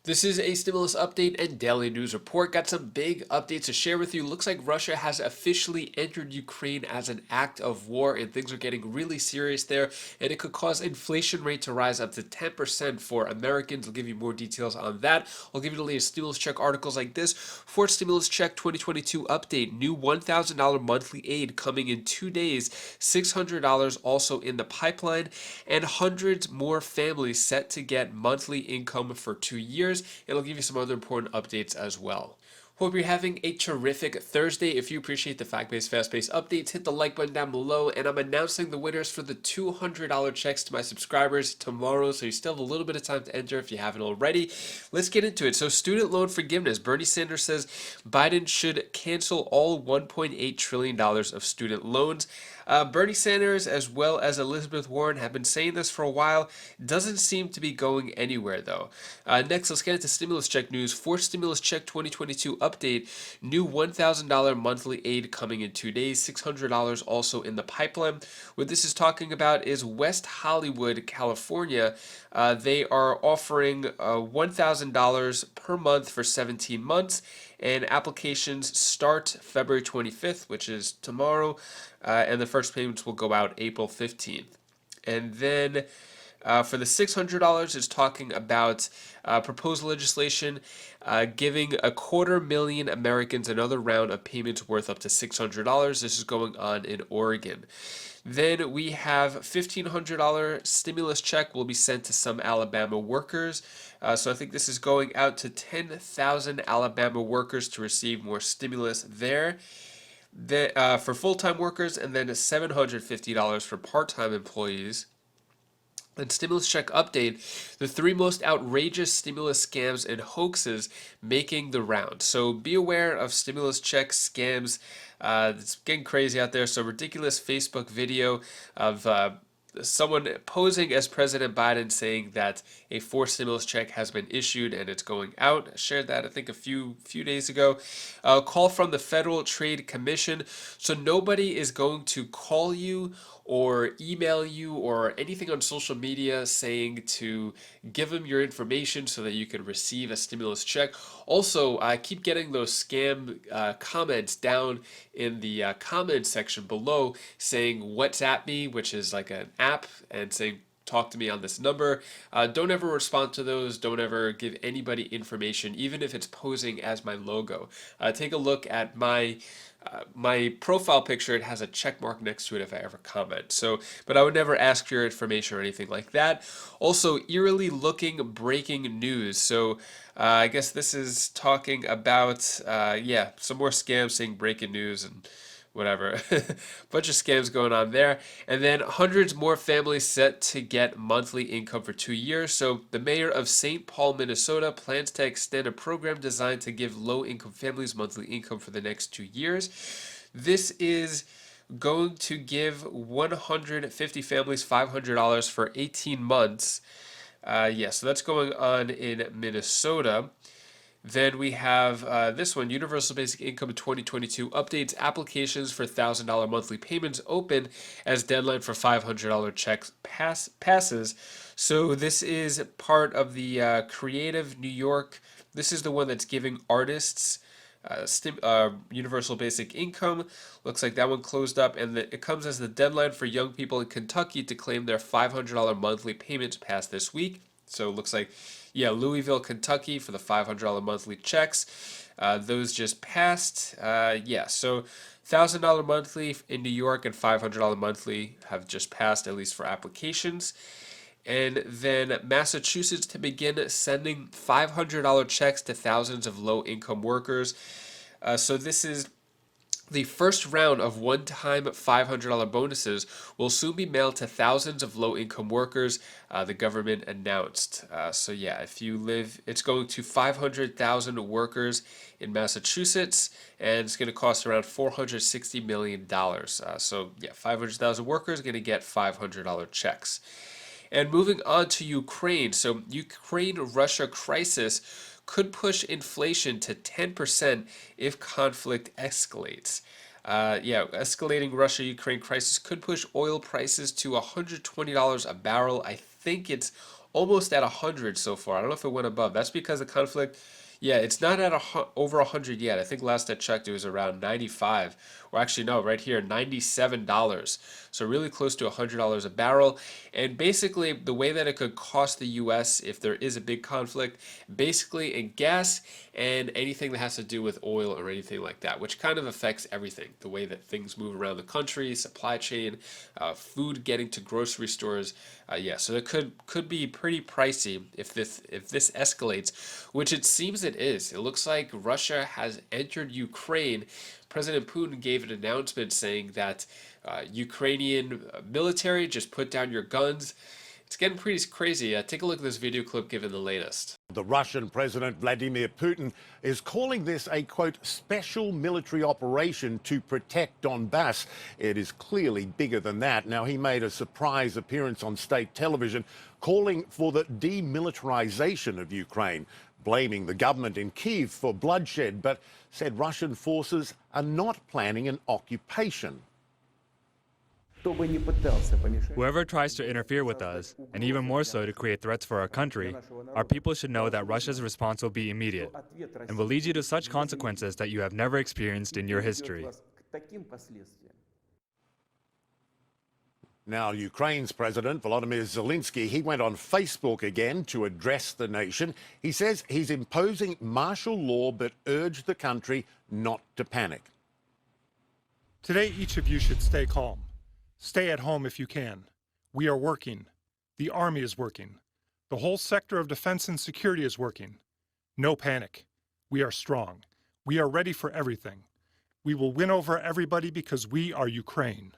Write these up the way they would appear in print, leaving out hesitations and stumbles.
This is a stimulus update and daily news report. Got some big updates to share with you. Looks like Russia has officially entered Ukraine as an act of war, and things are getting really serious there. And it could cause inflation rate to rise up to 10% for Americans. I'll give you more details on that. I'll give you the latest stimulus check articles like this. Fourth stimulus check 2022 update. New $1,000 monthly aid coming in 2 days. $600 also in the pipeline, and hundreds more families set to get monthly income for 2 years. It'll give you some other important updates as well. Hope you're having a terrific Thursday. If you appreciate the fact-based, fast-paced updates, hit the like button down below, and I'm announcing the winners for the $200 checks to my subscribers tomorrow, so you still have a little bit of time to enter if you haven't already. Let's get into it. So student loan forgiveness. Bernie Sanders says Biden should cancel all $1.8 trillion of student loans. Bernie Sanders, as well as Elizabeth Warren, have been saying this for a while. Doesn't seem to be going anywhere, though. Next, let's get into stimulus check news. Fourth stimulus check 2022 update. New $1,000 monthly aid coming in 2 days. $600 also in the pipeline. What this is talking about is West Hollywood, California. They are offering $1,000 per month for 17 months. And applications start February 25th, which is tomorrow, and the first payments will go out April 15th. And then for the $600, it's talking about proposed legislation giving 250,000 Americans another round of payments worth up to $600. This is going on in Oregon. Then we have $1,500 stimulus check will be sent to some Alabama workers. So I think this is going out to 10,000 Alabama workers to receive more stimulus there. For full-time workers, and then $750 for part-time employees. And stimulus check update, the three most outrageous stimulus scams and hoaxes making the round. So be aware of stimulus check scams. It's getting crazy out there. So ridiculous Facebook video of someone posing as President Biden saying that a fourth stimulus check has been issued and it's going out. I shared that I think a few days ago. Call from the Federal Trade Commission. So nobody is going to call you or email you or anything on social media saying to give them your information so that you can receive a stimulus check. Also, I keep getting those scam comments down in the comment section below saying WhatsApp me, which is like an app, and saying talk to me on this number. Don't ever respond to those. Don't ever give anybody information, even if it's posing as my logo. Take a look at my profile picture. It has a check mark next to it if I ever comment. So, but I would never ask for your information or anything like that. Also, eerily looking breaking news. So, I guess this is talking about, some more scams saying breaking news and whatever. Bunch of scams going on there. And then hundreds more families set to get monthly income for 2 years. So the mayor of St. Paul, Minnesota plans to extend a program designed to give low-income families monthly income for the next 2 years. This is going to give 150 families $500 for 18 months. So that's going on in Minnesota. Then we have this one, Universal Basic Income 2022 updates applications for $1,000 monthly payments open as deadline for $500 checks passes. So this is part of the Creative New York. This is the one that's giving artists universal basic income. Looks like that one closed up, and it comes as the deadline for young people in Kentucky to claim their $500 monthly payments passed this week. So it looks like, Louisville, Kentucky for the $500 monthly checks. Those just passed. So $1,000 monthly in New York and $500 monthly have just passed, at least for applications. And then Massachusetts to begin sending $500 checks to thousands of low-income workers. So this is the first round of one-time $500 bonuses will soon be mailed to thousands of low-income workers, the government announced. If you live, it's going to 500,000 workers in Massachusetts, and it's going to cost around $460 million. 500,000 workers are going to get $500 checks. And moving on to Ukraine. So Ukraine-Russia crisis could push inflation to 10% if conflict escalates. Escalating Russia-Ukraine crisis could push oil prices to $120 a barrel. I think it's almost at 100 so far. I don't know if it went above. That's because the conflict, yeah, it's not at over 100 yet. I think last I checked it was around 95, or actually no, right here, $97. So really close to $100 a barrel. And basically the way that it could cost the US if there is a big conflict, basically in gas and anything that has to do with oil or anything like that, which kind of affects everything. The way that things move around the country, supply chain, food getting to grocery stores. Yeah, so it could be pretty pricey if this escalates, which it seems it is. It looks like Russia has entered Ukraine. President Putin gave an announcement saying that Ukrainian military, just put down your guns. It's getting pretty crazy. Take a look at this video clip given the latest. The Russian President Vladimir Putin is calling this a, quote, special military operation to protect Donbass. It is clearly bigger than that. Now, he made a surprise appearance on state television calling for the demilitarization of Ukraine, blaming the government in Kyiv for bloodshed, but said Russian forces are not planning an occupation. Whoever tries to interfere with us, and even more so to create threats for our country, our people should know that Russia's response will be immediate and will lead you to such consequences that you have never experienced in your history. Now, Ukraine's President Volodymyr Zelensky, he went on Facebook again to address the nation. He says he's imposing martial law but urged the country not to panic. Today, each of you should stay calm. Stay at home if you can. We are working. The Army is working. The whole sector of defense and security is working. No panic. We are strong. We are ready for everything. We will win over everybody because we are Ukraine.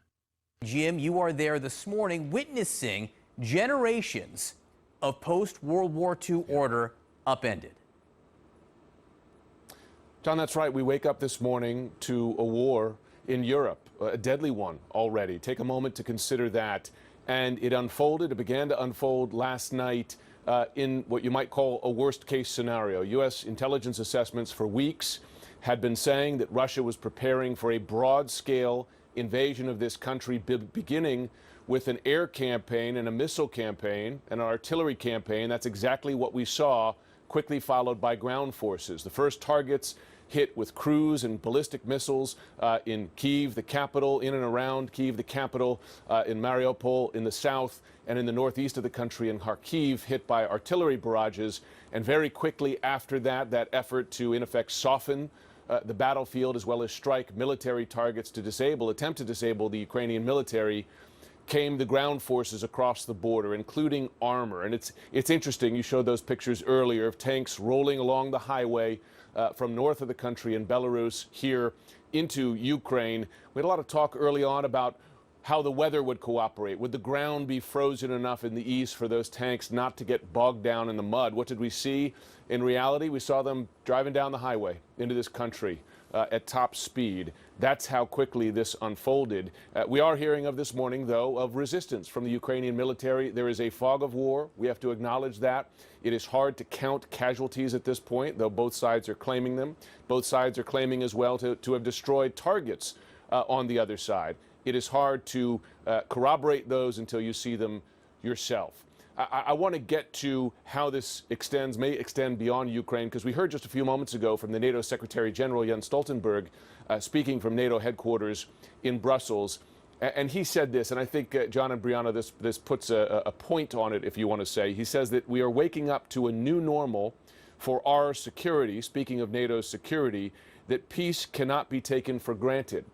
Jim, you are there this morning witnessing generations of post-World War II order upended. John, that's right. We wake up this morning to a war in Europe, a deadly one already. Take a moment to consider that. And it began to unfold last night in what you might call a worst-case scenario. U.S. intelligence assessments for weeks had been saying that Russia was preparing for a broad-scale invasion of this country, beginning with an air campaign and a missile campaign and an artillery campaign. That's exactly what we saw, quickly followed by ground forces. The first targets hit with cruise and ballistic missiles in Kyiv, the capital, in and around Kyiv, the capital, in Mariupol, in the south, and in the northeast of the country, in Kharkiv, hit by artillery barrages. And very quickly after that, that effort to, in effect, soften the battlefield as well as strike military targets to attempt to disable the Ukrainian military, came the ground forces across the border, including armor. And it's interesting, you showed those pictures earlier of tanks rolling along the highway from north of the country in Belarus here into Ukraine. We had a lot of talk early on about how the weather would cooperate. Would the ground be frozen enough in the east for those tanks not to get bogged down in the mud? What did we see? In reality, we saw them driving down the highway into this country at top speed. That's how quickly this unfolded. We are hearing of this morning, though, of resistance from the Ukrainian military. There is a fog of war. We have to acknowledge that. It is hard to count casualties at this point, though both sides are claiming them. Both sides are claiming as well to have destroyed targets on the other side. It is hard to corroborate those until you see them yourself. I want to get to how this may extend beyond Ukraine, because we heard just a few moments ago from the NATO Secretary General Jens Stoltenberg speaking from NATO headquarters in Brussels. And he said this, and I think, John and Brianna, this puts a point on it, if you want to say. He says that we are waking up to a new normal for our security, speaking of NATO's security, that peace cannot be taken for granted.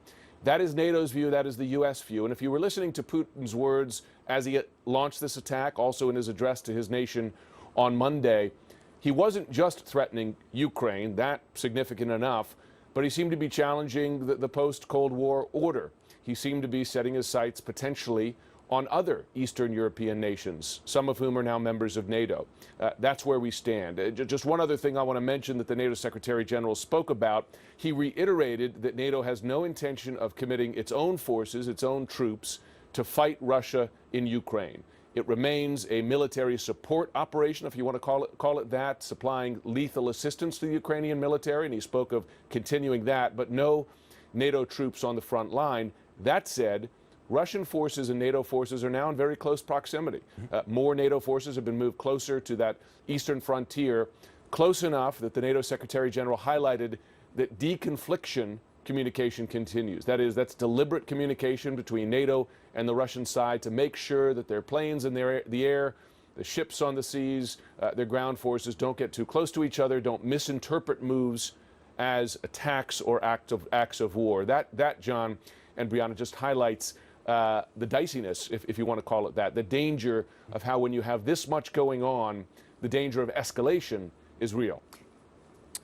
That is NATO's view. That is the U.S. view. And if you were listening to Putin's words as he launched this attack, also in his address to his nation on Monday, he wasn't just threatening Ukraine, that significant enough, but he seemed to be challenging the post-Cold War order. He seemed to be setting his sights potentially on other Eastern European nations, some of whom are now members of NATO. That's where we stand. Just one other thing I want to mention that the NATO Secretary General spoke about. He reiterated that NATO has no intention of committing its own forces, its own troops, to fight Russia in Ukraine. It remains a military support operation, if you want to call it that, supplying lethal assistance to the Ukrainian military, and he spoke of continuing that, but no NATO troops on the front line. That said, Russian forces and NATO forces are now in very close proximity. More NATO forces have been moved closer to that eastern frontier, close enough that the NATO Secretary General highlighted that deconfliction communication continues. That is, that's deliberate communication between NATO and the Russian side to make sure that their planes in the air, the ships on the seas, their ground forces don't get too close to each other, don't misinterpret moves as attacks or acts of war. That, John and Brianna, just highlights the diciness, if you want to call it that, the danger of how when you have this much going on, the danger of escalation is real.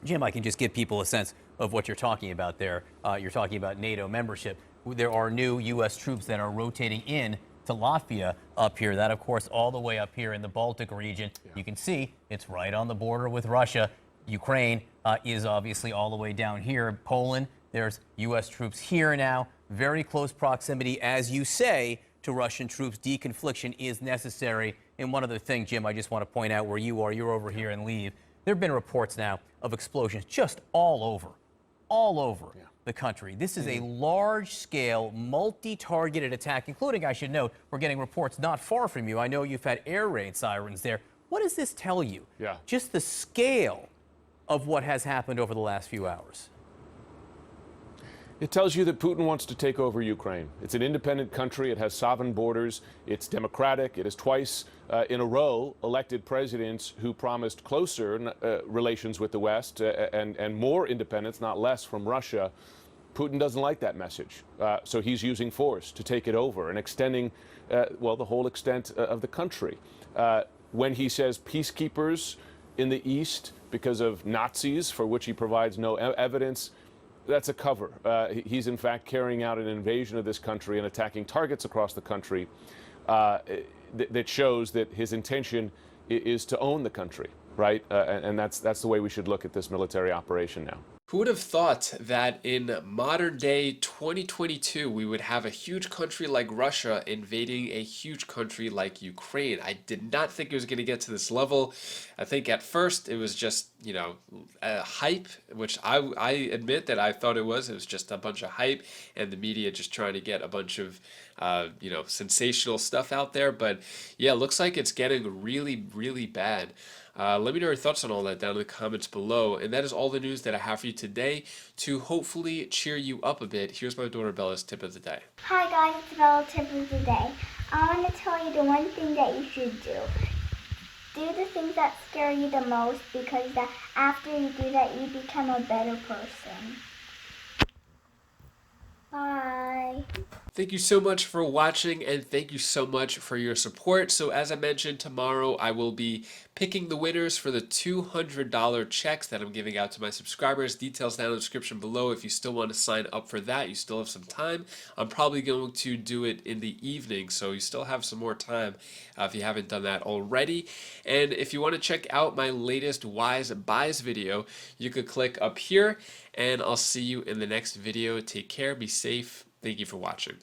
Jim, I can just give people a sense of what you're talking about there. You're talking about NATO membership. There are new U.S. troops that are rotating in to Latvia up here. That, of course, all the way up here in the Baltic region. Yeah. You can see it's right on the border with Russia. Ukraine is obviously all the way down here. Poland, there's U.S. troops here now. Very close proximity, as you say, to Russian troops. Deconfliction is necessary. And one other thing, Jim, I just want to point out where you are. You're over here in Lviv. There have been reports now of explosions just all over the country. This is a large-scale, multi-targeted attack, including, I should note, we're getting reports not far from you. I know you've had air raid sirens there. What does this tell you? Yeah. Just the scale of what has happened over the last few hours. It tells you that Putin wants to take over Ukraine. It's an independent country. It has sovereign borders. It's democratic. It has twice in a row elected presidents who promised closer relations with the West and more independence, not less, from Russia. Putin doesn't like that message. So he's using force to take it over and extending, well, the whole extent of the country. When he says peacekeepers in the East because of Nazis, for which he provides no evidence, that's a cover. He's, in fact, carrying out an invasion of this country and attacking targets across the country that shows that his intention is to own the country, right? And that's the way we should look at this military operation now. Who would have thought that in modern day 2022 we would have a huge country like Russia invading a huge country like Ukraine? I did not think it was going to get to this level. I think at first it was just, you know, hype, which I admit that I thought it was. It was just a bunch of hype and the media just trying to get a bunch of, you know, sensational stuff out there. But yeah, it looks like it's getting really, really bad. Let me know your thoughts on all that down in the comments below. And that is all the news that I have for you today to hopefully cheer you up a bit. Here's my daughter Bella's tip of the day. Hi guys, it's Bella tip of the day. I want to tell you the one thing that you should do. Do the things that scare you the most, because after you do that, you become a better person. Bye. Thank you so much for watching, and thank you so much for your support. So as I mentioned, tomorrow I will be picking the winners for the $200 checks that I'm giving out to my subscribers. Details down in the description below. If you still want to sign up for that, you still have some time. I'm probably going to do it in the evening, so you still have some more time if you haven't done that already. And if you want to check out my latest Wise Buys video, you could click up here, and I'll see you in the next video. Take care, be safe. Thank you for watching.